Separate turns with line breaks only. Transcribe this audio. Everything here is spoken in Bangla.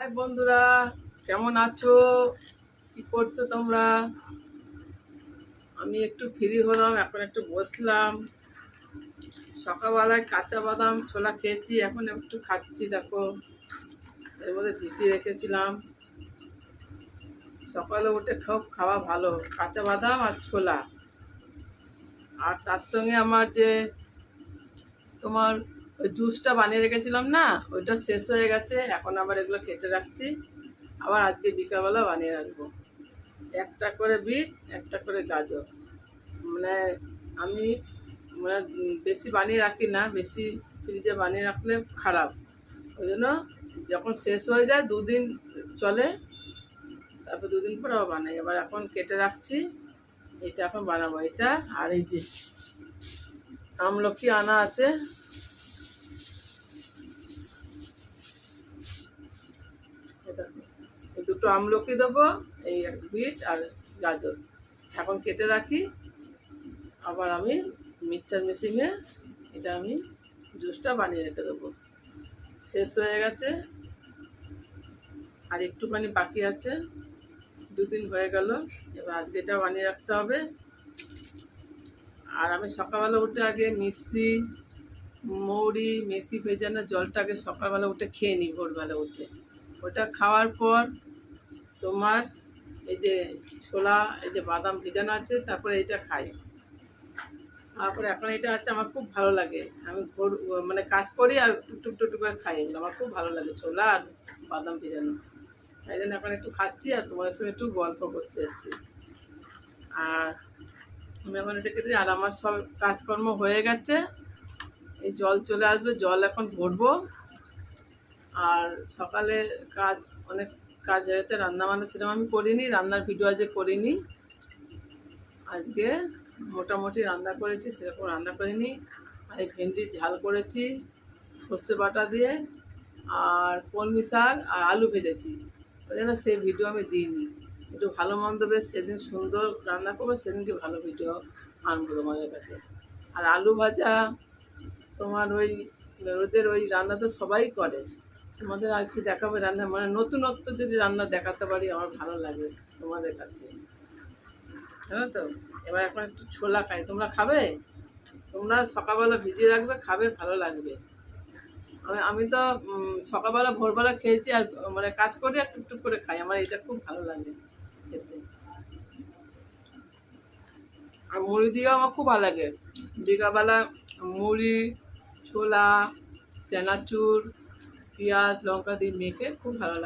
হাই বন্ধুরা, কেমন আছো? কি করছো তোমরা? আমি একটু ফ্রি হলাম, এখন একটু বসলাম। সকালবেলায় কাঁচা বাদাম ছোলা খেয়েছি, এখন একটু খাচ্ছি। দেখো, এর মধ্যে ভিজিয়ে রেখেছিলাম। সকালে উঠে খাওয়া ভালো, কাঁচা বাদাম আর ছোলা। আর তার সঙ্গে আমার যে তোমার ওই জুসটা বানিয়ে রেখেছিলাম না, ওইটা শেষ হয়ে গেছে। এখন আবার এগুলো কেটে রাখছি, আবার আজকে বিকালবেলা বানিয়ে রাখবো। একটা করে বিট, একটা করে গাজর। মানে আমি বেশি বানিয়ে রাখি না, বেশি ফ্রিজে বানিয়ে রাখলে খারাপ। ওই জন্য যখন শেষ হয়ে যায় 2 দিন চলে, তারপর 2 দিন পর আবার বানাই। এবার এখন কেটে রাখছি, এটা এখন বানাবো। এটা আর এই যে আমলকি আনা আছে, এই দুটো আমলকি দেবো, এই বিট আর গাজর এখন কেটে রাখি। আবার আমি মিক্সচার মেশিনে এটা আমি জুসটা বানিয়ে রেখে দেবো। শেষ হয়ে গেছে, আর একটুখানি বাকি আছে। 2 দিন হয়ে গেল, এবার আজকে এটা বানিয়ে রাখতে হবে। আর আমি সকালবেলা উঠে আগে মিষ্টি, মৌরি, মেথি ভেজানো জলটাকে সকালবেলা উঠে খেয়ে নিই। ভোরবেলা উঠে ওটা খাওয়ার পর তোমার এই যে ছোলা, এই যে বাদাম ভেজানো আছে, তারপরে এটা খাই। তারপরে এখন এটা আছে, আমার খুব ভালো লাগে। আমি মানে কাজ করি আর টুকটুক টুকটুক করে খাই। এগুলো আমার খুব ভালো লাগে, ছোলা আর বাদাম ভেজানো। তাই জন্য এখন একটু খাচ্ছি আর তোমার সঙ্গে একটু গল্প করতে এসেছি। আর আমি এখন এটা কেটে, আর আমার সব কাজকর্ম হয়ে গেছে। এই জল চলে আসবে, জল এখন ভরবো। আর সকালে কাজ, অনেক কাজ হয়েছে। রান্না বান্না সেরকম আমি করিনি, রান্নার ভিডিও আজকে করিনি। আজকে মোটামুটি রান্না করেছি, সেরকম রান্না করিনি। আর এই ভেন্ডির ঝাল করেছি সর্ষে বাটা দিয়ে, আর কলমি শাক আর আলু ভেজেছি। ওই জন্য সেই ভিডিও আমি দিইনি। একটু ভালো মন্দ বেশ সেদিন সুন্দর রান্না করবো, সেদিনকে ভালো ভিডিও আনবো তোমাদের কাছে। আর আলু ভাজা তোমার ওই রোদের ওই রান্না তো সবাই করে। তোমাদের আর কি দেখাবে রান্না, মানে নতুনত্ব যদি রান্না দেখাতে পারি আমার ভালো লাগে তোমাদের কাছে, জানো তো। এবার এখন একটু ছোলা খাই, তোমরা খাবে? তোমরা সকালবেলা ভিজিয়ে রাখবে, খাবে, ভালো লাগবে। আমি তো সকালবেলা ভোরবেলা খেয়েছি, আর মানে কাজ করি আর টুকটুক করে খাই। আমার এটা খুব ভালো লাগে খেতে। আর মুড়ি দিয়েও আমার খুব ভালো লাগে। বিকালবেলা মুড়ি, ছোলা, চানাচুর, পেঁয়াজ লঙ্কা দিয়ে মেখে খুব ভালো লাগে।